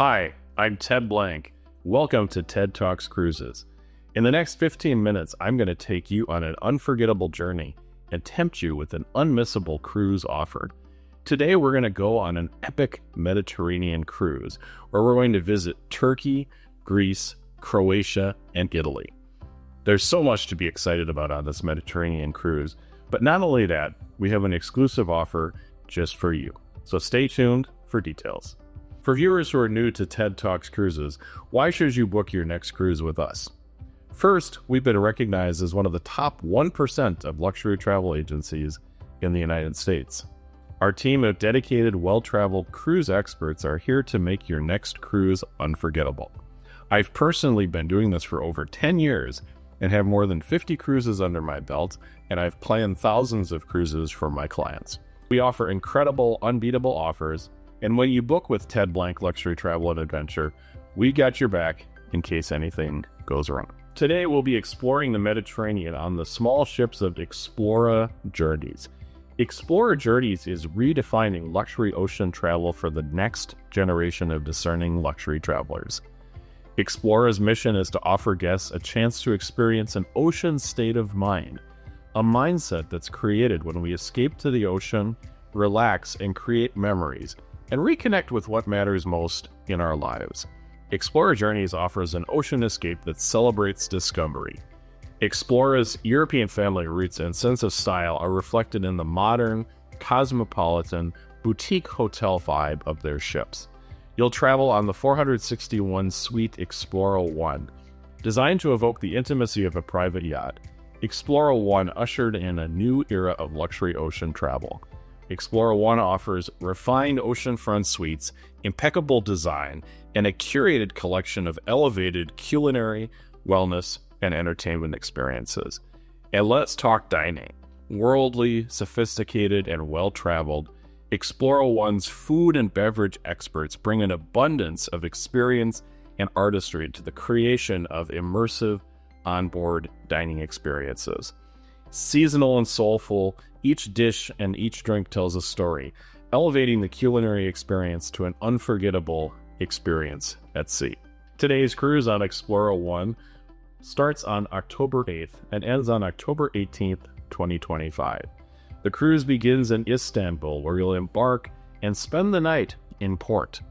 Hi, I'm Ted Blank. Welcome to TED Talks Cruises. In the next 15 minutes, I'm going to take you on an unforgettable journey and tempt you with an unmissable cruise offer. Today, we're going to go on an epic Mediterranean cruise where we're going to visit Turkey, Greece, Croatia, and Italy. There's so much to be excited about on this Mediterranean cruise, but not only that, we have an exclusive offer just for you. So stay tuned for details. For viewers who are new to TED Talks Cruises, why should you book your next cruise with us? First, we've been recognized as one of the top 1% of luxury travel agencies in the United States. Our team of dedicated, well-traveled cruise experts are here to make your next cruise unforgettable. I've personally been doing this for over 10 years and have more than 50 cruises under my belt, and I've planned thousands of cruises for my clients. We offer incredible, unbeatable offers, and when you book with Ted Blank Luxury Travel and Adventure, we got your back in case anything goes wrong. Today, we'll be exploring the Mediterranean on the small ships of Explora Journeys. Explora Journeys is redefining luxury ocean travel for the next generation of discerning luxury travelers. Explora's mission is to offer guests a chance to experience an ocean state of mind, a mindset that's created when we escape to the ocean, relax, and create memories, and reconnect with what matters most in our lives. Explora Journeys offers an ocean escape that celebrates discovery. Explora's European family roots and sense of style are reflected in the modern, cosmopolitan, boutique hotel vibe of their ships. You'll travel on the 461-suite Explora One. Designed to evoke the intimacy of a private yacht, Explora One ushered in a new era of luxury ocean travel. Explora One offers refined oceanfront suites, impeccable design, and a curated collection of elevated culinary, wellness, and entertainment experiences. And let's talk dining. Worldly, sophisticated, and well-traveled, Explora One's food and beverage experts bring an abundance of experience and artistry to the creation of immersive onboard dining experiences. Seasonal and soulful, each dish and each drink tells a story, elevating the culinary experience to an unforgettable experience at sea. Today's cruise on Explora One starts on October 8th and ends on October 18th, 2025. The cruise begins in Istanbul, where you'll embark and spend the night in port.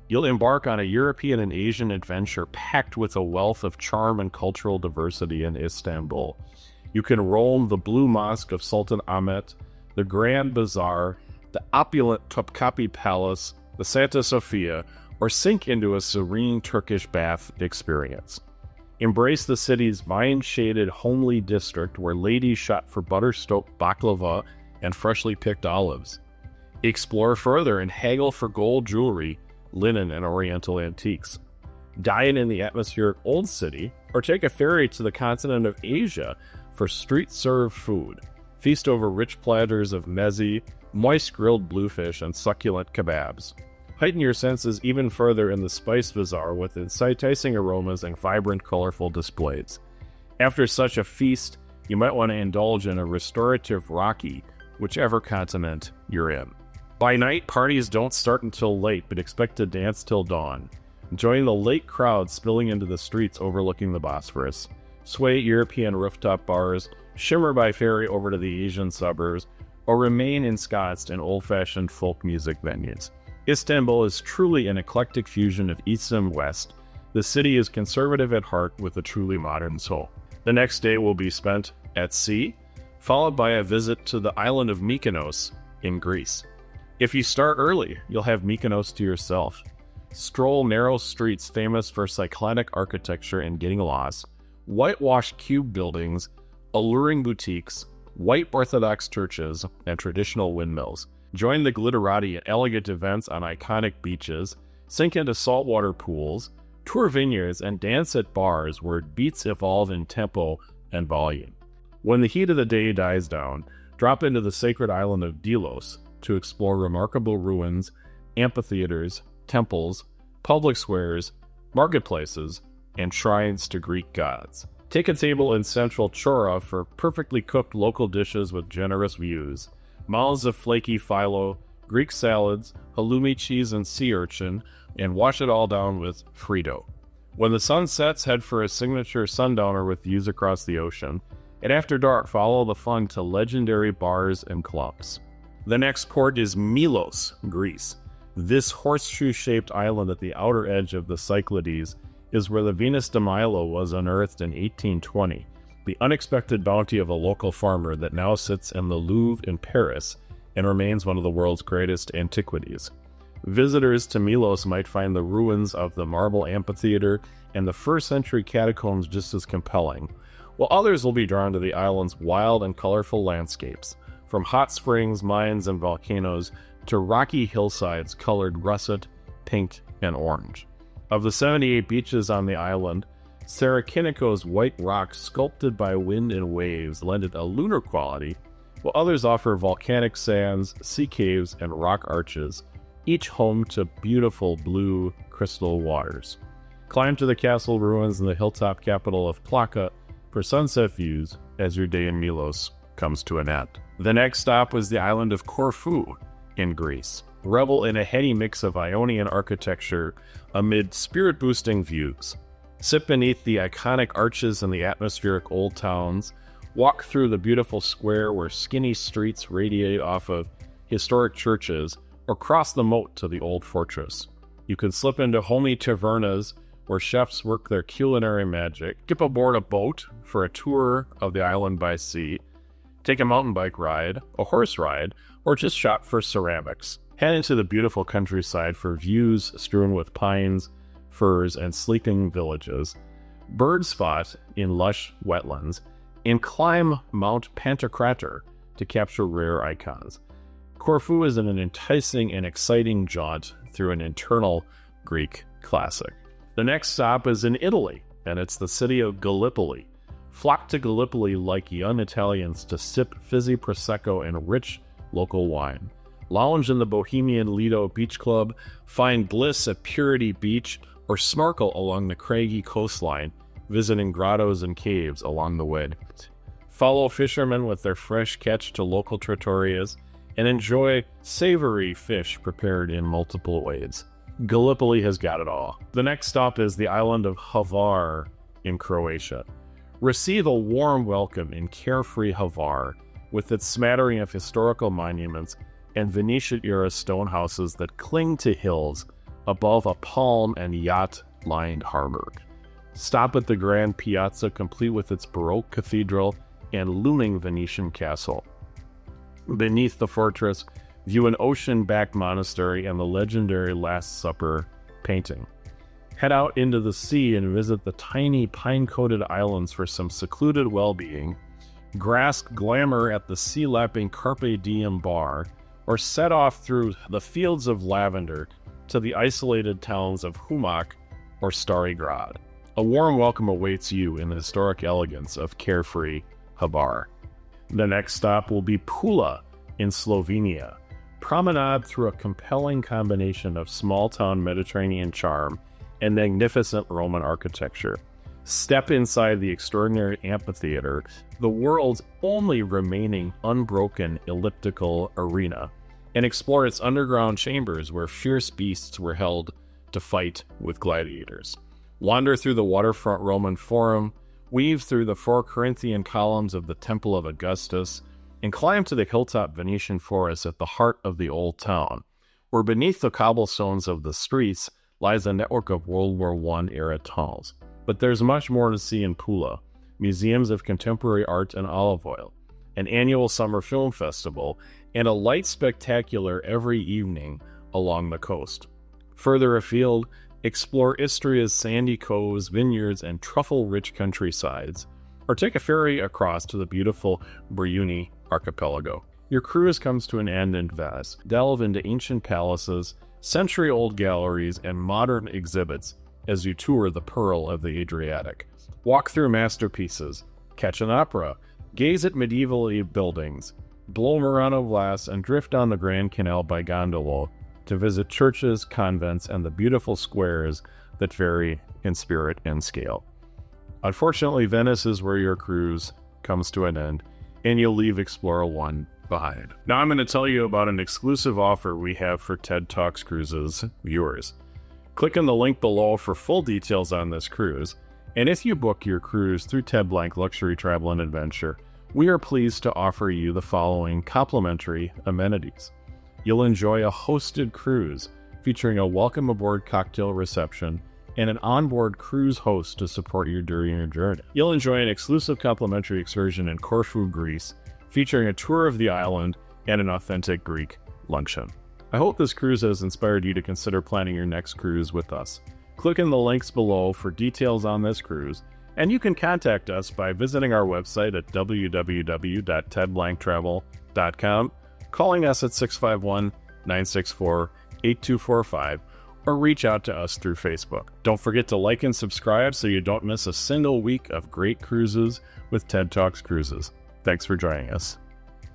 You'll embark on a European and Asian adventure packed with a wealth of charm and cultural diversity in Istanbul. You can roam the Blue Mosque of Sultan Ahmet, the Grand Bazaar, the opulent Topkapi Palace, the Santa Sofia, or sink into a serene Turkish bath experience. Embrace the city's vine-shaded, homely district where ladies shop for butter-stoked baklava and freshly picked olives. Explore further and haggle for gold jewelry, linen, and oriental antiques. Dine in the atmospheric Old City, or take a ferry to the continent of Asia for street-served food. Feast over rich platters of meze, moist grilled bluefish, and succulent kebabs. Heighten your senses even further in the Spice Bazaar with enticing aromas and vibrant, colorful displays. After such a feast, you might want to indulge in a restorative Rocky, whichever continent you're in. By night, parties don't start until late, but expect to dance till dawn. Join the late crowd spilling into the streets overlooking the Bosphorus. Sway European rooftop bars, shimmer by ferry over to the Asian suburbs, or remain ensconced in old-fashioned folk music venues. Istanbul is truly an eclectic fusion of East and West. The city is conservative at heart with a truly modern soul. The next day will be spent at sea, followed by a visit to the island of Mykonos in Greece. If you start early, you'll have Mykonos to yourself. Stroll narrow streets famous for cyclonic architecture and getting lost, whitewashed cube buildings, alluring boutiques, white Orthodox churches, and traditional windmills. Join the glitterati at elegant events on iconic beaches, sink into saltwater pools, tour vineyards, and dance at bars where beats evolve in tempo and volume. When the heat of the day dies down, drop into the sacred island of Delos to explore remarkable ruins, amphitheaters, temples, public squares, marketplaces, and shrines to Greek gods. Take a table in central Chora for perfectly cooked local dishes with generous views. Mouths of flaky phyllo, Greek salads, halloumi cheese and sea urchin, and wash it all down with Frito. When the sun sets, head for a signature sundowner with views across the ocean, and after dark, follow the fun to legendary bars and clubs. The next port is Milos, Greece. This horseshoe-shaped island at the outer edge of the Cyclades is where the Venus de Milo was unearthed in 1820, the unexpected bounty of a local farmer that now sits in the Louvre in Paris and remains one of the world's greatest antiquities. Visitors to Milos might find the ruins of the marble amphitheater and the first-century catacombs just as compelling, while others will be drawn to the island's wild and colorful landscapes, from hot springs, mines, and volcanoes to rocky hillsides colored russet, pink, and orange. Of the 78 beaches on the island, Sarakiniko's white rocks sculpted by wind and waves lend it a lunar quality, while others offer volcanic sands, sea caves, and rock arches, each home to beautiful blue crystal waters. Climb to the castle ruins in the hilltop capital of Plaka for sunset views as your day in Milos comes to an end. The next stop was the island of Corfu in Greece. Revel in a heady mix of Ionian architecture amid spirit-boosting views. Sit beneath the iconic arches and the atmospheric old towns. Walk through the beautiful square where skinny streets radiate off of historic churches, or cross the moat to the old fortress. You can slip into homey tavernas where chefs work their culinary magic, skip aboard a boat for a tour of the island by sea, take a mountain bike ride, a horse ride, or just shop for ceramics. Head into the beautiful countryside for views strewn with pines, firs, and sleeping villages. Bird spot in lush wetlands, and climb Mount Pantocrator to capture rare icons. Corfu is an enticing and exciting jaunt through an eternal Greek classic. The next stop is in Italy, and it's the city of Gallipoli. Flock to Gallipoli like young Italians to sip fizzy Prosecco and rich local wine. Lounge in the bohemian Lido Beach Club, find bliss at Purity Beach, or snorkel along the craggy coastline, visiting grottos and caves along the way. Follow fishermen with their fresh catch to local trattorias, and enjoy savory fish prepared in multiple ways. Gallipoli has got it all. The next stop is the island of Hvar in Croatia. Receive a warm welcome in carefree Hvar, with its smattering of historical monuments and Venetian-era stone houses that cling to hills above a palm and yacht-lined harbor. Stop at the Grand Piazza, complete with its Baroque cathedral and looming Venetian castle. Beneath the fortress, view an ocean-backed monastery and the legendary Last Supper painting. Head out into the sea and visit the tiny pine-coated islands for some secluded well-being. Grasp glamour at the sea-lapping Carpe Diem bar, or set off through the fields of lavender to the isolated towns of Humak or Stari Grad. A warm welcome awaits you in the historic elegance of carefree Hvar. The next stop will be Pula in Slovenia. Promenade through a compelling combination of small-town Mediterranean charm and magnificent Roman architecture. Step inside the extraordinary amphitheater, the world's only remaining unbroken elliptical arena, and explore its underground chambers where fierce beasts were held to fight with gladiators. Wander through the waterfront Roman Forum, weave through the 4 Corinthian columns of the Temple of Augustus, and climb to the hilltop Venetian forest at the heart of the old town, where beneath the cobblestones of the streets lies a network of World War I-era tunnels. But there's much more to see in Pula: museums of contemporary art and olive oil, an annual summer film festival, and a light spectacular every evening along the coast. Further afield, explore Istria's sandy coves, vineyards, and truffle-rich countrysides, or take a ferry across to the beautiful Briuni archipelago. Your cruise comes to an end in Venice. Delve into ancient palaces, century-old galleries, and modern exhibits as you tour the Pearl of the Adriatic. Walk through masterpieces, catch an opera, gaze at medieval buildings, blow Murano glass, and drift down the Grand Canal by gondola to visit churches, convents, and the beautiful squares that vary in spirit and scale. Unfortunately, Venice is where your cruise comes to an end, and you'll leave Explora One behind. Now I'm going to tell you about an exclusive offer we have for TED Talks Cruises viewers. Click on the link below for full details on this cruise, and if you book your cruise through Ted Blank Luxury Travel and Adventure, we are pleased to offer you the following complimentary amenities. You'll enjoy a hosted cruise featuring a welcome aboard cocktail reception and an onboard cruise host to support you during your journey. You'll enjoy an exclusive complimentary excursion in Corfu, Greece, featuring a tour of the island and an authentic Greek luncheon. I hope this cruise has inspired you to consider planning your next cruise with us. Click in the links below for details on this cruise, and you can contact us by visiting our website at www.tedblanktravel.com, calling us at 651-964-8245, or reach out to us through Facebook. Don't forget to like and subscribe so you don't miss a single week of great cruises with TED Talks Cruises. Thanks for joining us.